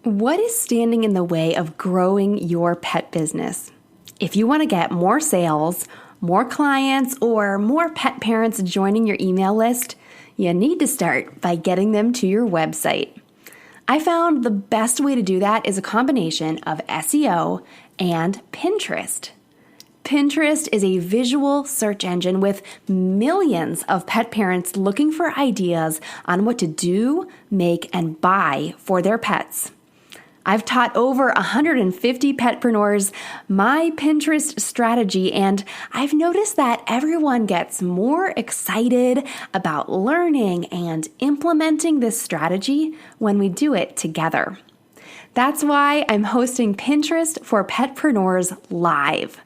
What is standing in the way of growing your pet business? If you want to get more sales, more clients, or more pet parents joining your email list, you need to start by getting them to your website. I found the best way to do that is a combination of SEO and Pinterest. Pinterest is a visual search engine with millions of pet parents looking for ideas on what to do, make, and buy for their pets. I've taught over 150 petpreneurs my Pinterest strategy, and I've noticed that everyone gets more excited about learning and implementing this strategy when we do it together. That's why I'm hosting Pinterest for Petpreneurs Live.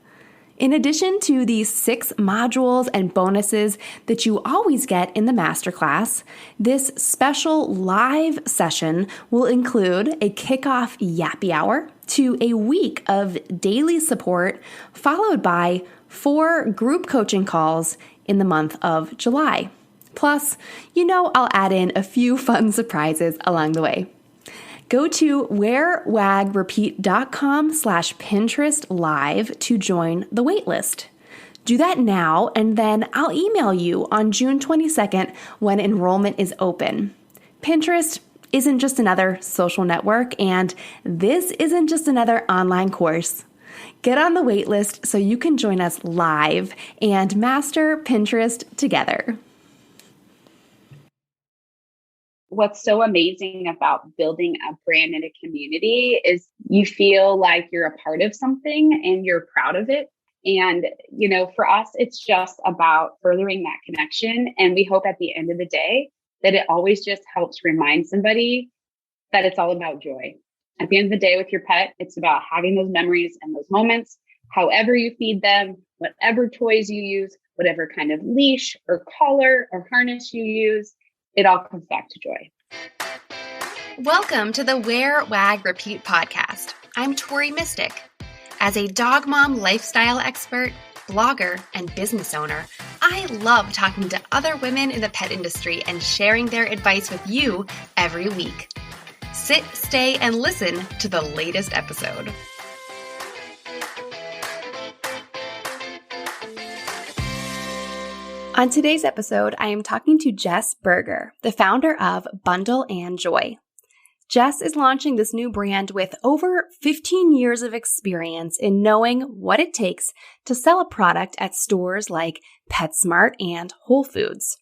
In addition to the 6 modules and bonuses that you always get in the masterclass, this special live session will include a kickoff yappy hour to a week of daily support, followed by 4 group coaching calls in the month of July. Plus, I'll add in a few fun surprises along the way. Go to wearwagrepeat.com/Pinterest Live to join the waitlist. Do that now, and then I'll email you on June 22nd when enrollment is open. Pinterest isn't just another social network, and this isn't just another online course. Get on the waitlist so you can join us live and master Pinterest together. What's so amazing about building a brand and a community is you feel like you're a part of something and you're proud of it. And, for us, it's just about furthering that connection. And we hope at the end of the day that it always just helps remind somebody that it's all about joy. At the end of the day with your pet, it's about having those memories and those moments, however you feed them, whatever toys you use, whatever kind of leash or collar or harness you use. It all comes back to joy. Welcome to the Wear Wag Repeat podcast. I'm Tori Mistick. As a dog mom lifestyle expert, blogger, and business owner, I love talking to other women in the pet industry and sharing their advice with you every week. Sit, stay, and listen to the latest episode. On today's episode, I am talking to Jessberger, the founder of Bundle and Joy. Jess is launching this new brand with over 15 years of experience in knowing what it takes to sell a product at stores like PetSmart and Whole Foods.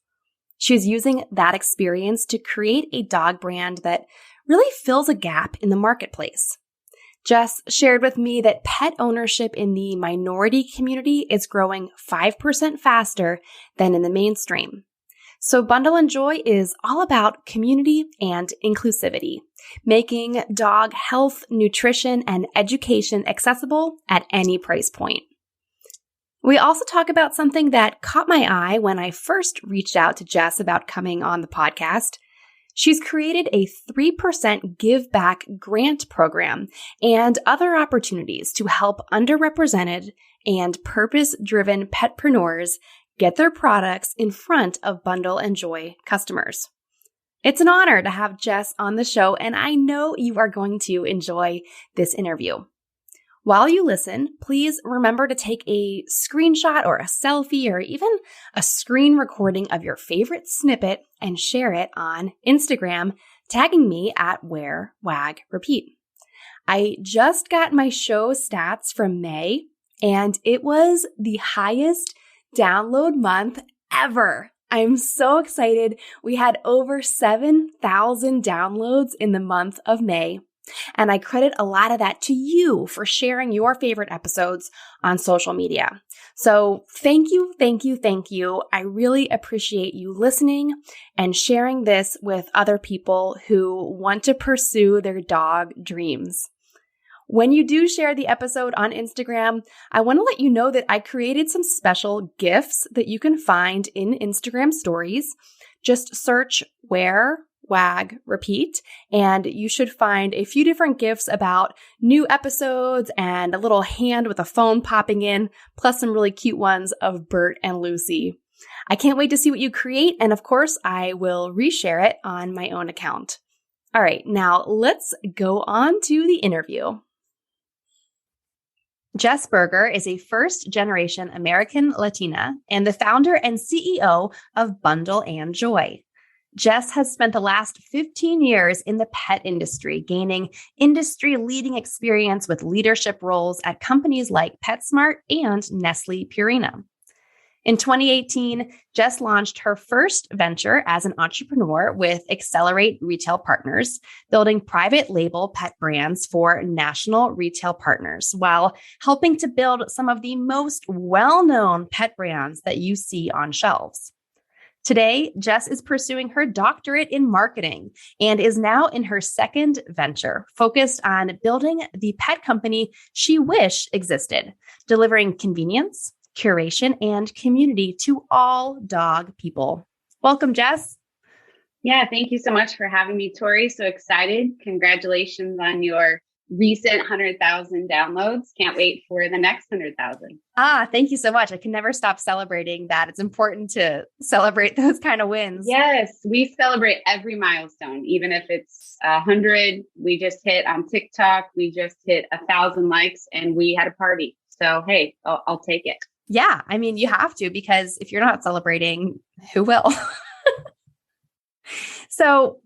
She's using that experience to create a dog brand that really fills a gap in the marketplace. Jess shared with me that pet ownership in the minority community is growing 5% faster than in the mainstream. So Bundle and Joy is all about community and inclusivity, making dog health, nutrition, and education accessible at any price point. We also talk about something that caught my eye when I first reached out to Jess about coming on the podcast. She's created a 3% Give Back grant program and other opportunities to help underrepresented and purpose-driven petpreneurs get their products in front of Bundle and Joy customers. It's an honor to have Jess on the show, and I know you are going to enjoy this interview. While you listen, please remember to take a screenshot or a selfie or even a screen recording of your favorite snippet and share it on Instagram, tagging me at Wear Wag Repeat. I just got my show stats from May, and it was the highest download month ever. I'm so excited. We had over 7,000 downloads in the month of May. And I credit a lot of that to you for sharing your favorite episodes on social media. So thank you. I really appreciate you listening and sharing this with other people who want to pursue their dog dreams. When you do share the episode on Instagram, I want to let you know that I created some special GIFs that you can find in Instagram stories. Just search Wear Wag Repeat, and you should find a few different GIFs about new episodes and a little hand with a phone popping in, plus some really cute ones of Bert and Lucy. I can't wait to see what you create, and of course, I will reshare it on my own account. All right, now let's go on to the interview. Jessberger is a first-generation American Latina and the founder and CEO of Bundle and Joy. Jess has spent the last 15 years in the pet industry, gaining industry-leading experience with leadership roles at companies like PetSmart and Nestle Purina. In 2018, Jess launched her first venture as an entrepreneur with Accelerate Retail Partners, building private label pet brands for national retail partners while helping to build some of the most well-known pet brands that you see on shelves. Today, Jess is pursuing her doctorate in marketing and is now in her second venture, focused on building the pet company she wished existed, delivering convenience, curation, and community to all dog people. Welcome, Jess. Yeah, thank you so much for having me, Tori. So excited. Congratulations on your recent 100,000 downloads. Can't wait for the next 100,000. Thank you so much. I can never stop celebrating that. It's important to celebrate those kind of wins. Yes, we celebrate every milestone, even if it's 100. We just hit on TikTok. We just hit 1,000 likes and we had a party. So, hey, I'll take it. Yeah, I mean, you have to, because if you're not celebrating, who will? So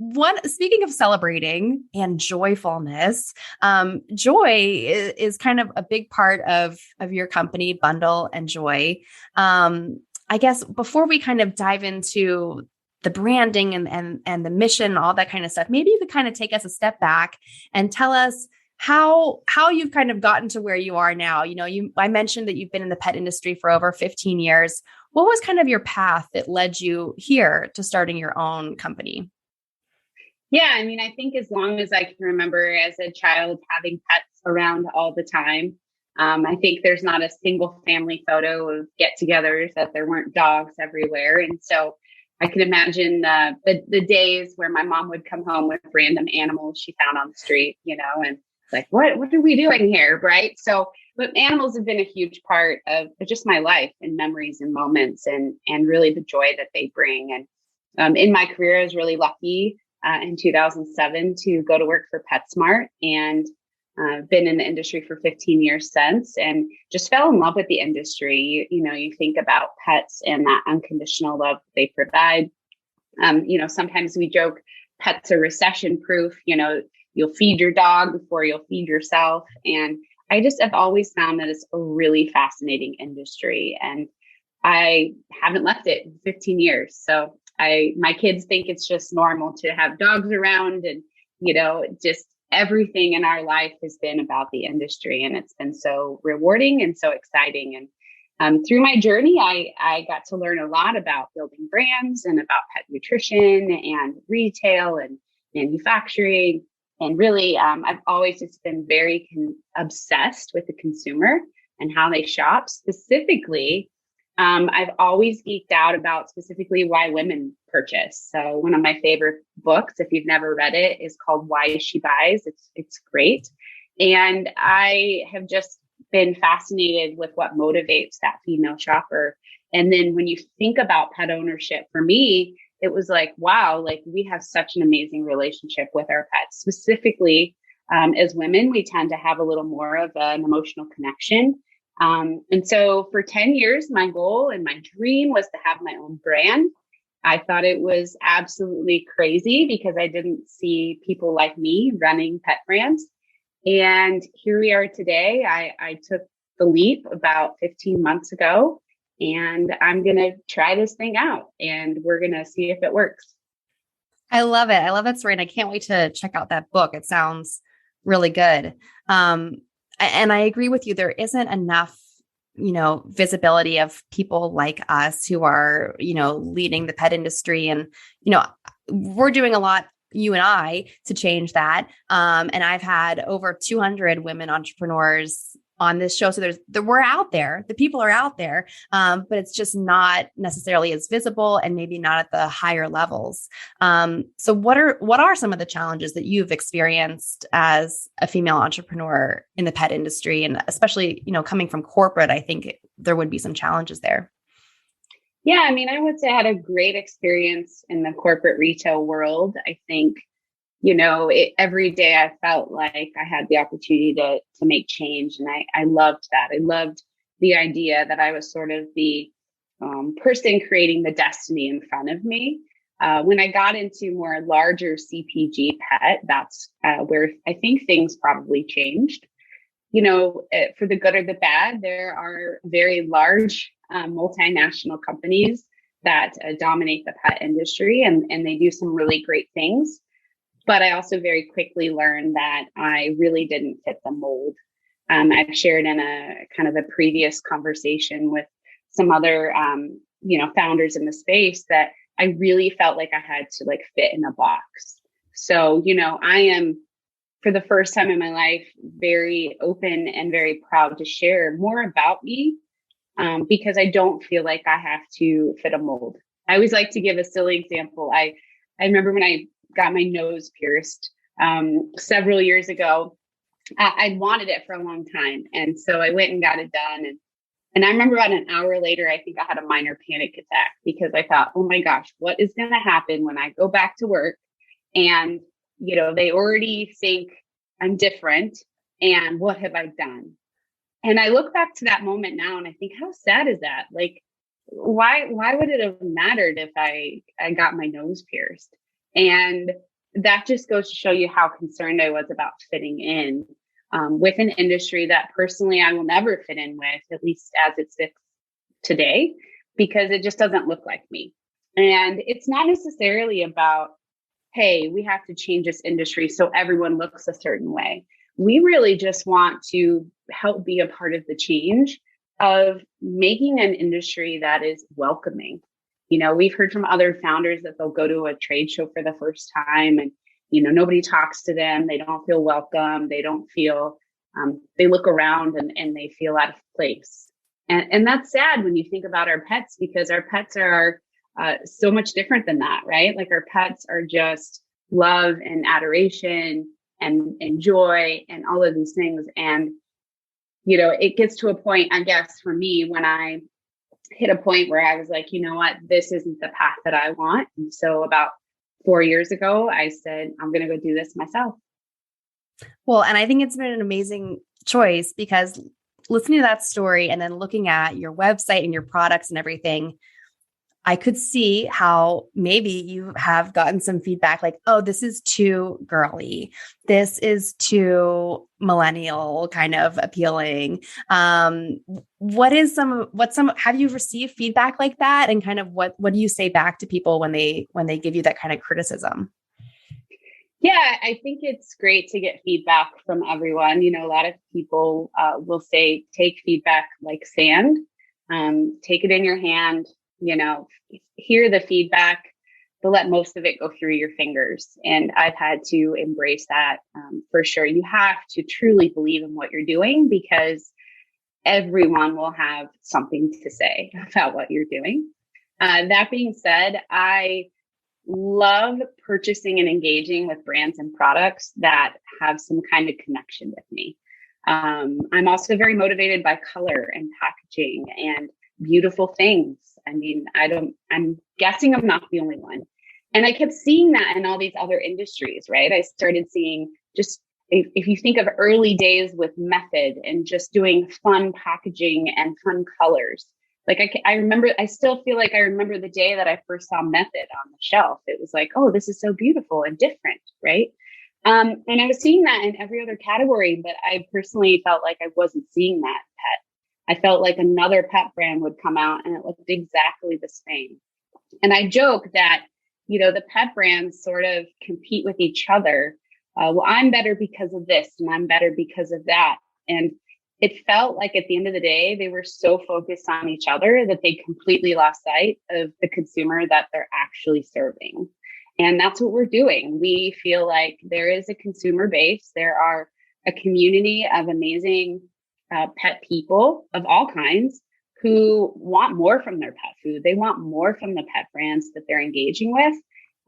speaking of celebrating and joyfulness, joy is kind of a big part of your company, Bundle and Joy. I guess before we kind of dive into the branding and the mission, all that kind of stuff, maybe you could kind of take us a step back and tell us how you've kind of gotten to where you are now. I mentioned that you've been in the pet industry for over 15 years. What was kind of your path that led you here to starting your own company? Yeah, I mean, I think as long as I can remember as a child having pets around all the time, I think there's not a single family photo of get-togethers that there weren't dogs everywhere. And so I can imagine the days where my mom would come home with random animals she found on the street, and like, what are we doing here? Right. So, but animals have been a huge part of just my life and memories and moments and really the joy that they bring. And in my career, I was really lucky in 2007 to go to work for PetSmart, and been in the industry for 15 years since, and just fell in love with the industry. You think about pets and that unconditional love they provide. Sometimes we joke pets are recession proof. You'll feed your dog before you'll feed yourself. And I just have always found that it's a really fascinating industry, and I haven't left it in 15 years. So my kids think it's just normal to have dogs around, and, just everything in our life has been about the industry, and it's been so rewarding and so exciting. And through my journey, I got to learn a lot about building brands and about pet nutrition and retail and manufacturing. And really, I've always just been very obsessed with the consumer and how they shop. Specifically, I've always geeked out about specifically why women purchase. So one of my favorite books, if you've never read it, is called Why She Buys. It's great. And I have just been fascinated with what motivates that female shopper. And then when you think about pet ownership, for me, it was like, wow, like we have such an amazing relationship with our pets. Specifically, as women, we tend to have a little more of an emotional connection. And so for 10 years, my goal and my dream was to have my own brand. I thought it was absolutely crazy because I didn't see people like me running pet brands. And here we are today. I took the leap about 15 months ago, and I'm going to try this thing out, and we're going to see if it works. I love it. I love that story. And I can't wait to check out that book. It sounds really good. And I agree with you. There isn't enough, visibility of people like us who are, leading the pet industry. And, we're doing a lot, you and I, to change that. And I've had over 200 women entrepreneurs on this show. So we're out there, the people are out there, but it's just not necessarily as visible and maybe not at the higher levels. So what are some of the challenges that you've experienced as a female entrepreneur in the pet industry? And especially, coming from corporate, I think there would be some challenges there. Yeah, I mean, I would say I had a great experience in the corporate retail world. I think every day I felt like I had the opportunity to make change. And I loved that. I loved the idea that I was sort of the person creating the destiny in front of me. When I got into more larger CPG pet, that's where I think things probably changed. For the good or the bad, there are very large multinational companies that dominate the pet industry, and they do some really great things. But I also very quickly learned that I really didn't fit the mold. I've shared in a kind of a previous conversation with some other, founders in the space that I really felt like I had to fit in a box. So, I am, for the first time in my life, very open and very proud to share more about me, because I don't feel like I have to fit a mold. I always like to give a silly example. I remember when I got my nose pierced several years ago. I wanted it for a long time. And so I went and got it done. And I remember about an hour later, I think I had a minor panic attack because I thought, oh my gosh, what is going to happen when I go back to work? And, they already think I'm different. And what have I done? And I look back to that moment now and I think, how sad is that? Why would it have mattered if I got my nose pierced? And that just goes to show you how concerned I was about fitting in with an industry that personally I will never fit in with, at least as it sits today, because it just doesn't look like me. And it's not necessarily about, hey, we have to change this industry so everyone looks a certain way. We really just want to help be a part of the change of making an industry that is welcoming. We've heard from other founders that they'll go to a trade show for the first time and, nobody talks to them. They don't feel welcome. They don't feel, they look around and they feel out of place. And that's sad when you think about our pets, because our pets are so much different than that, right? Like our pets are just love and adoration and joy and all of these things. And, it gets to a point, I guess, for me, when I hit a point where I was like, you know what, this isn't the path that I want. And so about 4 years ago, I said, I'm going to go do this myself. Well, and I think it's been an amazing choice because listening to that story and then looking at your website and your products and everything, I could see how maybe you have gotten some feedback like, oh, this is too girly. This is too millennial kind of appealing. Have you received feedback like that? And kind of what do you say back to people when they give you that kind of criticism? Yeah, I think it's great to get feedback from everyone. A lot of people will say, take feedback like sand, take it in your hand, hear the feedback, but let most of it go through your fingers. And I've had to embrace that for sure. You have to truly believe in what you're doing because everyone will have something to say about what you're doing. That being said, I love purchasing and engaging with brands and products that have some kind of connection with me. I'm also very motivated by color and packaging and beautiful things. I mean, I'm guessing I'm not the only one. And I kept seeing that in all these other industries, right? I started seeing just, if you think of early days with Method and just doing fun packaging and fun colors. I still feel like I remember the day that I first saw Method on the shelf. It was like, oh, this is so beautiful and different, right? And I was seeing that in every other category, but I personally felt like I wasn't seeing that pet. I felt like another pet brand would come out and it looked exactly the same. And I joke that, the pet brands sort of compete with each other. Well, I'm better because of this and I'm better because of that. And it felt like at the end of the day, they were so focused on each other that they completely lost sight of the consumer that they're actually serving. And that's what we're doing. We feel like there is a consumer base. There are a community of amazing pet people of all kinds who want more from their pet food. They want more from the pet brands that they're engaging with.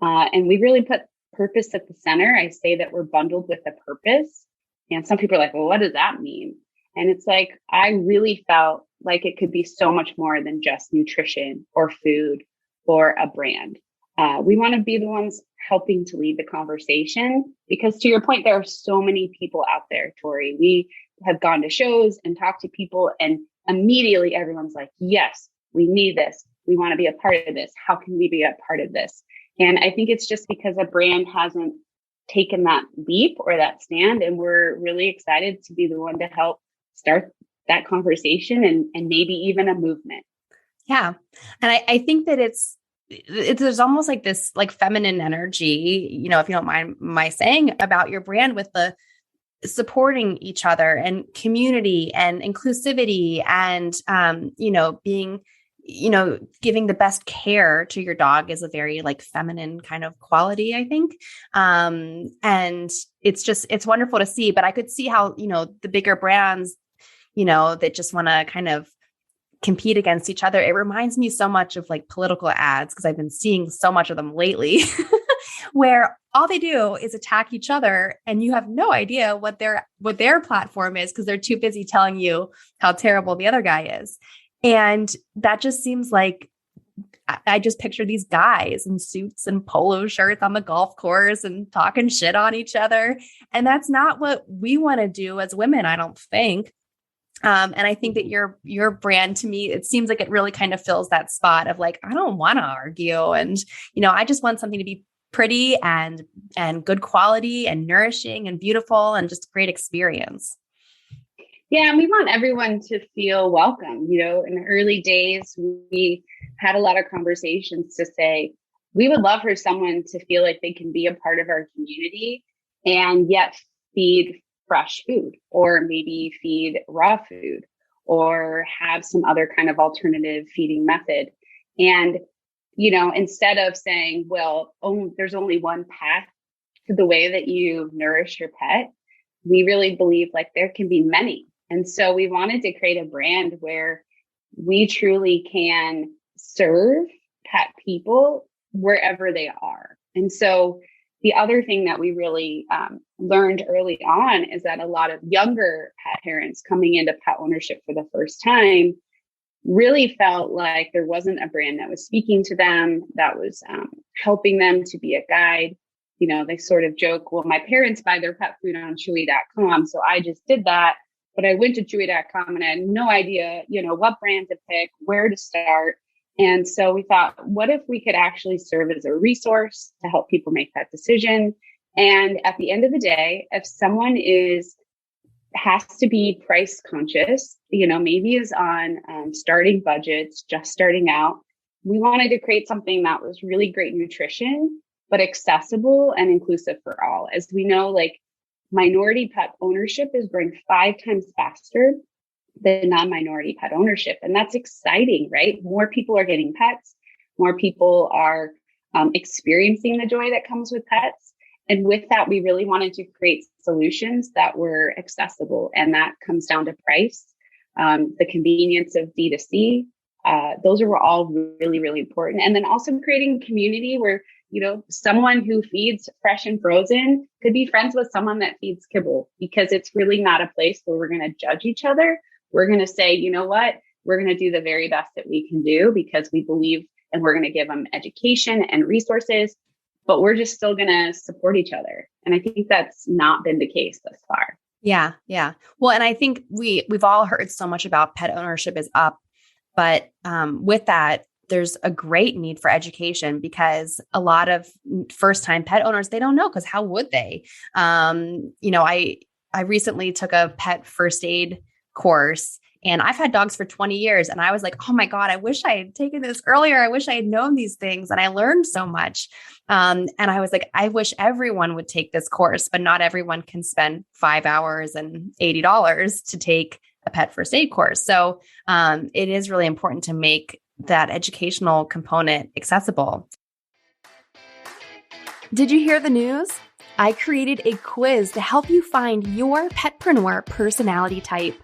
And we really put purpose at the center. I say that we're bundled with a purpose. And some people are like, well, what does that mean? And it's like, I really felt like it could be so much more than just nutrition or food or a brand. We want to be the ones helping to lead the conversation, because to your point, there are so many people out there, Tori. We have gone to shows and talked to people, and immediately everyone's like, yes, we need this. We want to be a part of this. How can we be a part of this? And I think it's just because a brand hasn't taken that leap or that stand. And we're really excited to be the one to help start that conversation and maybe even a movement. Yeah. And I think that there's almost like this like feminine energy, you know, if you don't mind my saying, about your brand, with the supporting each other and community and inclusivity and, you know, being, you know, giving the best care to your dog is a very like feminine kind of quality, I think. And it's wonderful to see, but I could see how, you know, the bigger brands, you know, that just want to kind of compete against each other. It reminds me so much of like political ads, because I've been seeing so much of them lately where all they do is attack each other and you have no idea what their platform is, because they're too busy telling you how terrible the other guy is. And that just seems like, I just picture these guys in suits and polo shirts on the golf course and talking shit on each other. And that's not what we want to do as women, I don't think. And I think that your brand, to me, it seems like it really kind of fills that spot of like, I don't want to argue. And, you know, I just want something to be pretty and good quality and nourishing and beautiful and just a great experience. Yeah. And we want everyone to feel welcome. You know, in the early days, we had a lot of conversations to say, we would love for someone to feel like they can be a part of our community and yet feed fresh food, or maybe feed raw food, or have some other kind of alternative feeding method. And, you know, instead of saying, well, there's only one path to the way that you nourish your pet, we really believe like there can be many. And so we wanted to create a brand where we truly can serve pet people wherever they are. And so the other thing that we really learned early on is that a lot of younger pet parents coming into pet ownership for the first time really felt like there wasn't a brand that was speaking to them, that was helping them to be a guide. You know, they sort of joke, well, my parents buy their pet food on Chewy.com, so I just did that. But I went to Chewy.com and I had no idea, you know, what brand to pick, where to start. And so we thought, what if we could actually serve as a resource to help people make that decision? And at the end of the day, if someone has to be price conscious, you know, maybe is on starting budgets, just starting out, we wanted to create something that was really great nutrition, but accessible and inclusive for all. As we know, like minority pet ownership is growing 5 times faster than non-minority pet ownership. And that's exciting, right? More people are getting pets. More people are experiencing the joy that comes with pets. And with that, we really wanted to create solutions that were accessible. And that comes down to price, the convenience of D2C. Those are all really, really important. And then also creating community where, you know, someone who feeds fresh and frozen could be friends with someone that feeds kibble, because it's really not a place where we're going to judge each other. We're going to say, you know what, we're going to do the very best that we can do because we believe, and we're going to give them education and resources, but we're just still going to support each other. And I think that's not been the case thus far. Yeah. Yeah. Well, and I think we've all heard so much about pet ownership is up, but with that, there's a great need for education, because a lot of first-time pet owners, they don't know, because how would they? You know, I recently took a pet first aid course, and I've had dogs for 20 years. And I was like, oh my God, I wish I had taken this earlier. I wish I had known these things. And I learned so much. And I was like, I wish everyone would take this course, but not everyone can spend 5 hours and $80 to take a pet first aid course. So it is really important to make that educational component accessible. Did you hear the news? I created a quiz to help you find your petpreneur personality type.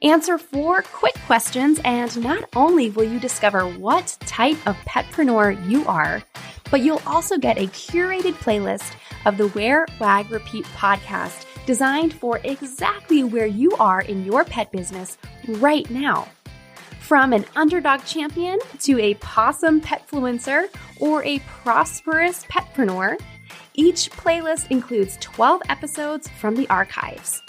Answer 4 quick questions, and not only will you discover what type of petpreneur you are, but you'll also get a curated playlist of the Wear Wag Repeat podcast designed for exactly where you are in your pet business right now. From an underdog champion to a possum petfluencer or a prosperous petpreneur, each playlist includes 12 episodes from the archives.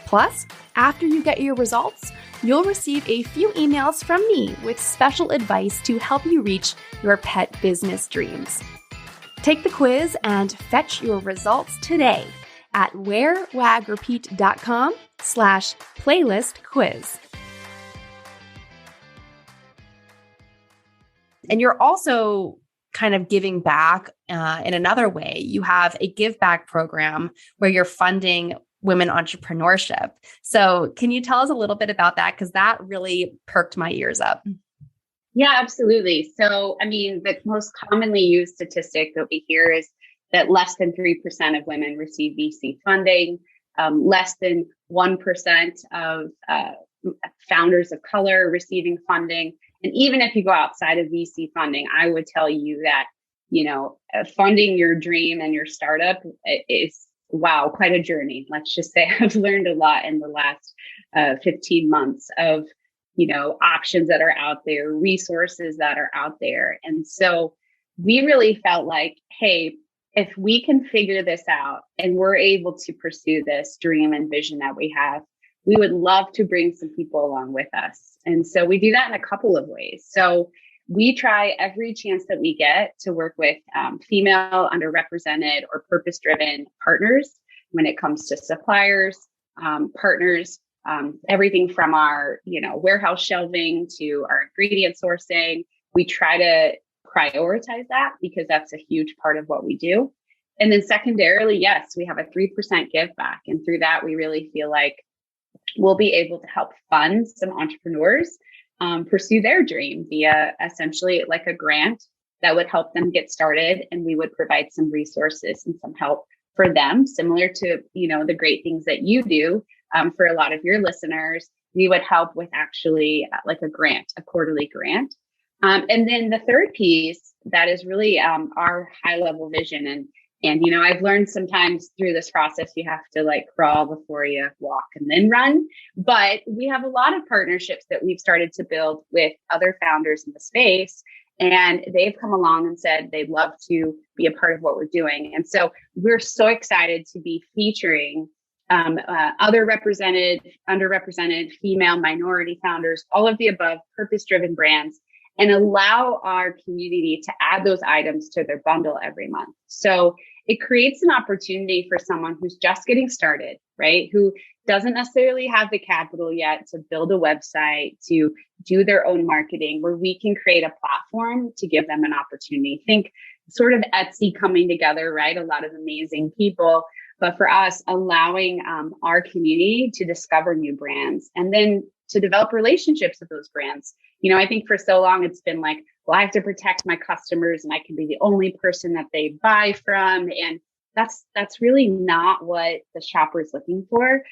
Plus, after you get your results, you'll receive a few emails from me with special advice to help you reach your pet business dreams. Take the quiz and fetch your results today at wearwagrepeat.com/playlist quiz. And you're also kind of giving back in another way. You have a give back program where you're funding women entrepreneurship. So can you tell us a little bit about that? Because that really perked my ears up. Yeah, absolutely. So, the most commonly used statistic that we hear is that less than 3% of women receive VC funding, less than 1% of founders of color receiving funding. And even if you go outside of VC funding, I would tell you that, funding your dream and your startup is, wow, quite a journey. Let's just say I've learned a lot in the last 15 months of, options that are out there, resources that are out there. And so we really felt like, hey, if we can figure this out and we're able to pursue this dream and vision that we have, we would love to bring some people along with us. And so we do that in a couple of ways. So we try every chance that we get to work with female, underrepresented, or purpose-driven partners when it comes to suppliers, partners, everything from our, warehouse shelving to our ingredient sourcing. We try to prioritize that because that's a huge part of what we do. And then secondarily, yes, we have a 3% give back. And through that, we really feel like we'll be able to help fund some entrepreneurs pursue their dream via essentially like a grant that would help them get started. And we would provide some resources and some help for them, similar to, the great things that you do for a lot of your listeners. We would help with actually like a grant, a quarterly grant. And then the third piece that is really our high level vision. And, I've learned sometimes through this process, you have to like crawl before you walk and then run. But we have a lot of partnerships that we've started to build with other founders in the space. And they've come along and said they'd love to be a part of what we're doing. And so we're so excited to be featuring other represented, underrepresented, female, minority founders, all of the above, purpose-driven brands, and allow our community to add those items to their bundle every month. So it creates an opportunity for someone who's just getting started, right? Who doesn't necessarily have the capital yet to build a website, to do their own marketing, where we can create a platform to give them an opportunity. Think sort of Etsy coming together, right? A lot of amazing people. But for us, allowing our community to discover new brands and then to develop relationships with those brands. I think for so long it's been like, well, I have to protect my customers and I can be the only person that they buy from. And that's really not what the shopper is looking for.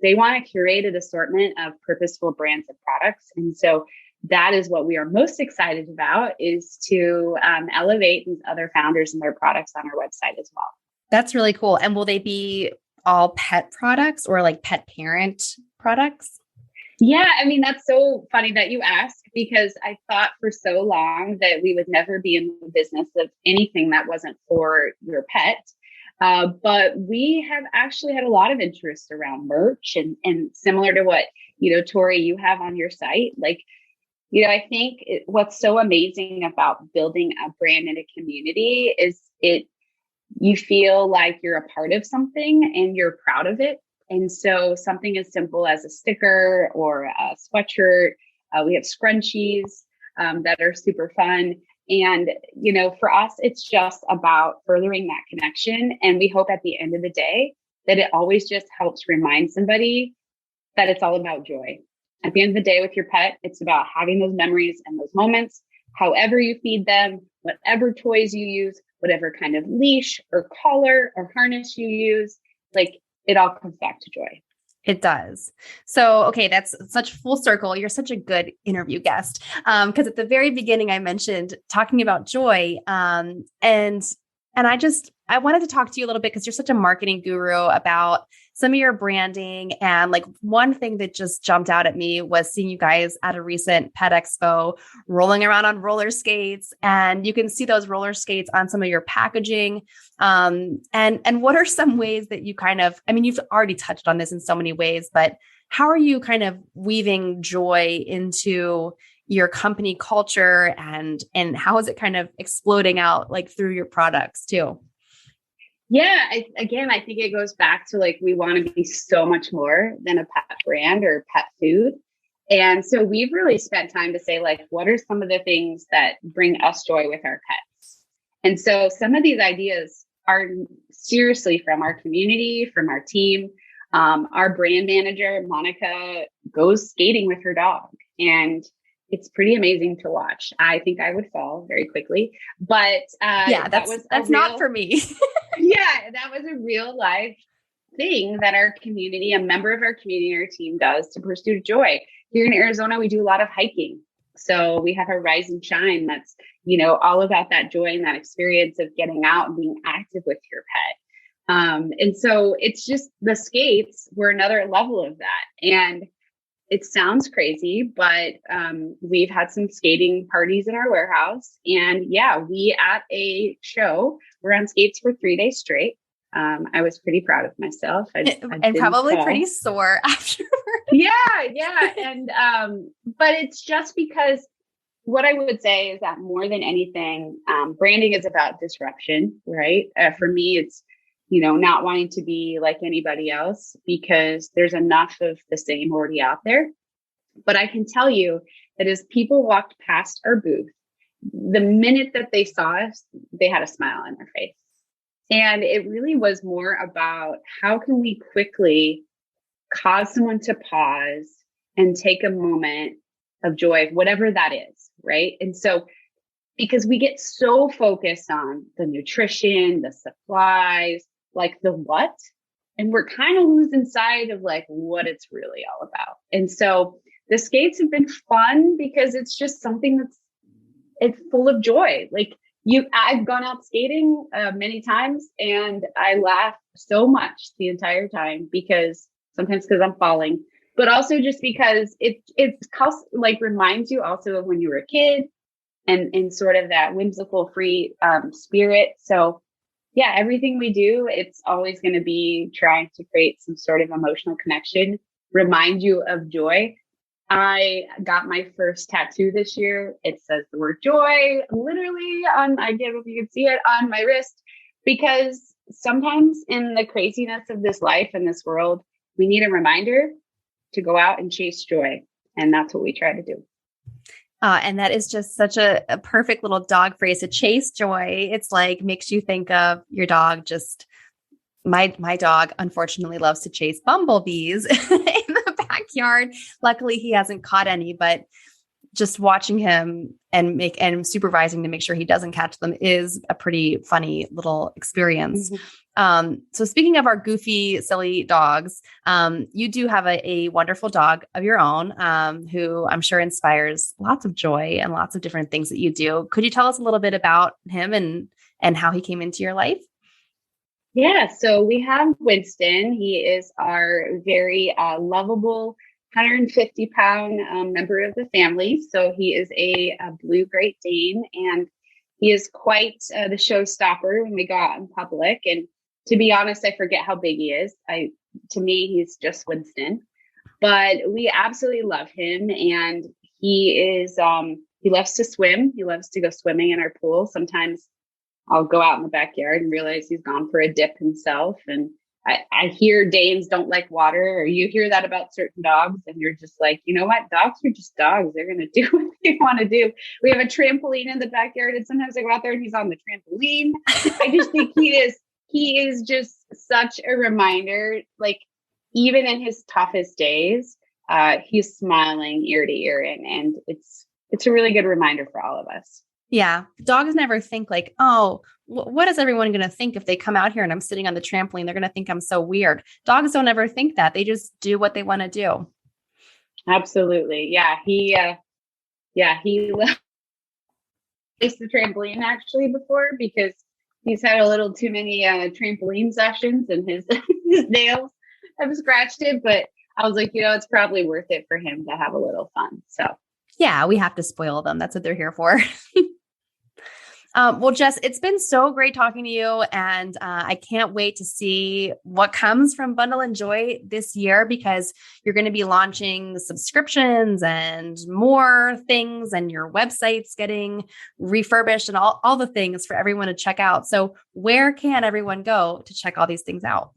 They want a curated assortment of purposeful brands and products. And so that is what we are most excited about, is to elevate these other founders and their products on our website as well. That's really cool. And will they be all pet products or like pet parent products? Yeah, that's so funny that you ask, because I thought for so long that we would never be in the business of anything that wasn't for your pet. But we have actually had a lot of interest around merch and similar to what, Tori, you have on your site. I think what's so amazing about building a brand in a community is you feel like you're a part of something and you're proud of it. And so something as simple as a sticker or a sweatshirt, we have scrunchies that are super fun. And, for us, it's just about furthering that connection. And we hope at the end of the day that it always just helps remind somebody that it's all about joy. At the end of the day with your pet, it's about having those memories and those moments, however you feed them, whatever toys you use, whatever kind of leash or collar or harness you use, it all comes back to joy. It does. So, okay, that's such full circle. You're such a good interview guest. Because at the very beginning, I mentioned talking about joy. And I wanted to talk to you a little bit because you're such a marketing guru about some of your branding. And like one thing that just jumped out at me was seeing you guys at a recent Pet Expo rolling around on roller skates. And you can see those roller skates on some of your packaging. And what are some ways that you kind of, I mean, you've already touched on this in so many ways, but how are you kind of weaving joy into your company culture, and how is it kind of exploding out like through your products too? Yeah, I think it goes back to like, we want to be so much more than a pet brand or pet food. And so we've really spent time to say, like, what are some of the things that bring us joy with our pets? And so some of these ideas are seriously from our community, from our team. Our brand manager, Monica, goes skating with her dog, and it's pretty amazing to watch. I think I would fall very quickly, but that's not for me. Yeah, that was a real life thing that our community, a member of our community, our team does to pursue joy. Here in Arizona, we do a lot of hiking. So we have a Rise and Shine that's, all about that joy and that experience of getting out and being active with your pet. And so it's just, the skates were another level of that. And it sounds crazy, but we've had some skating parties in our warehouse. And yeah, we at a show were on skates for 3 days straight. I was pretty proud of myself. And probably pretty sore afterwards. Yeah. And but it's just because what I would say is that more than anything, branding is about disruption, right? For me, it's not wanting to be like anybody else, because there's enough of the same already out there. But I can tell you that as people walked past our booth, the minute that they saw us, they had a smile on their face. And it really was more about, how can we quickly cause someone to pause and take a moment of joy, whatever that is, right? And so, because we get so focused on the nutrition, the supplies, like the what, and we're kind of losing sight of like what it's really all about. And so the skates have been fun because it's just something it's full of joy. Like I've gone out skating many times, and I laugh so much the entire time, because sometimes I'm falling, but also just because it's like reminds you also of when you were a kid, and sort of that whimsical, free spirit. So yeah, everything we do, it's always going to be trying to create some sort of emotional connection, remind you of joy. I got my first tattoo this year. It says the word joy literally on, I don't know if you can see it, on my wrist, because sometimes in the craziness of this life and this world, we need a reminder to go out and chase joy. And that's what we try to do. And that is just such a perfect little dog phrase, to chase joy. It's like, makes you think of your dog. Just my dog, unfortunately, loves to chase bumblebees in the backyard. Luckily, he hasn't caught any, but just watching him and supervising to make sure he doesn't catch them is a pretty funny little experience. Mm-hmm. So speaking of our goofy, silly dogs, you do have a wonderful dog of your own, who I'm sure inspires lots of joy and lots of different things that you do. Could you tell us a little bit about him and how he came into your life? Yeah. So we have Winston. He is our very lovable 150-pound member of the family. So he is a blue Great Dane, and he is quite the showstopper when we go out in public. And to be honest, I forget how big he is. To me, he's just Winston, but we absolutely love him. And he is, he loves to swim. He loves to go swimming in our pool. Sometimes I'll go out in the backyard and realize he's gone for a dip himself. And I hear Danes don't like water, or you hear that about certain dogs, and you're just like, you know what? Dogs are just dogs. They're going to do what they want to do. We have a trampoline in the backyard, and sometimes I go out there and he's on the trampoline. I just think he is just such a reminder. Like, even in his toughest days, he's smiling ear to ear, and it's a really good reminder for all of us. Yeah. Dogs never think like, oh, what is everyone going to think if they come out here and I'm sitting on the trampoline? They're going to think I'm so weird. Dogs don't ever think that. They just do what they want to do. Absolutely. Yeah. He placed the trampoline actually before, because he's had a little too many trampoline sessions in his nails. I've scratched it, but I was like, it's probably worth it for him to have a little fun. So yeah, we have to spoil them. That's what they're here for. Well, Jess, it's been so great talking to you, and I can't wait to see what comes from Bundle and Joy this year, because you're going to be launching subscriptions and more things, and your website's getting refurbished and all the things for everyone to check out. So where can everyone go to check all these things out?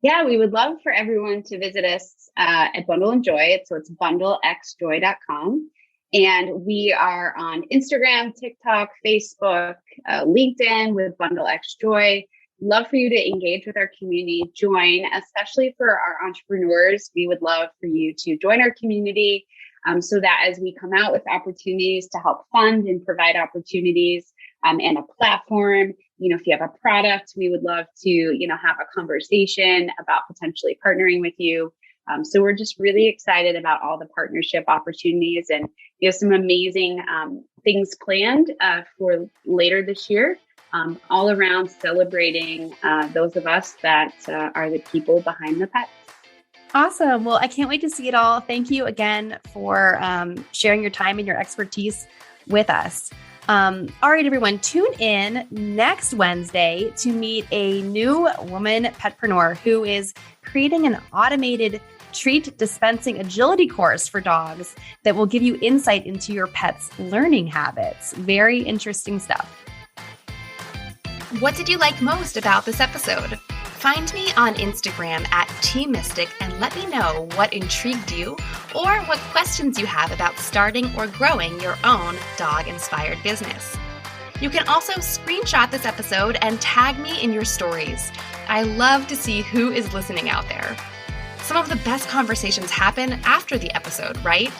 Yeah, we would love for everyone to visit us at Bundle and Joy. So it's bundlexjoy.com. And we are on Instagram, TikTok, Facebook, LinkedIn with Bundle X Joy. Love for you to engage with our community, join, especially for our entrepreneurs. We would love for you to join our community so that as we come out with opportunities to help fund and provide opportunities and a platform, if you have a product, we would love to, have a conversation about potentially partnering with you. So we're just really excited about all the partnership opportunities, and some amazing things planned for later this year, all around celebrating those of us that are the people behind the pets. Awesome. Well, I can't wait to see it all. Thank you again for sharing your time and your expertise with us. All right, everyone, tune in next Wednesday to meet a new woman petpreneur who is creating an automated treat dispensing agility course for dogs that will give you insight into your pet's learning habits. Very interesting stuff. What did you like most about this episode? Find me on Instagram at Tori Mistick and let me know what intrigued you or what questions you have about starting or growing your own dog-inspired business. You can also screenshot this episode and tag me in your stories. I love to see who is listening out there. Some of the best conversations happen after the episode, right?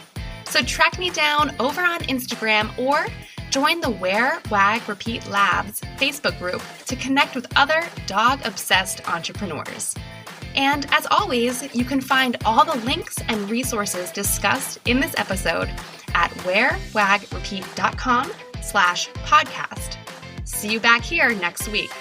So track me down over on Instagram or join the Wear Wag Repeat Labs Facebook group to connect with other dog-obsessed entrepreneurs. And as always, you can find all the links and resources discussed in this episode at wearwagrepeat.com/podcast. See you back here next week.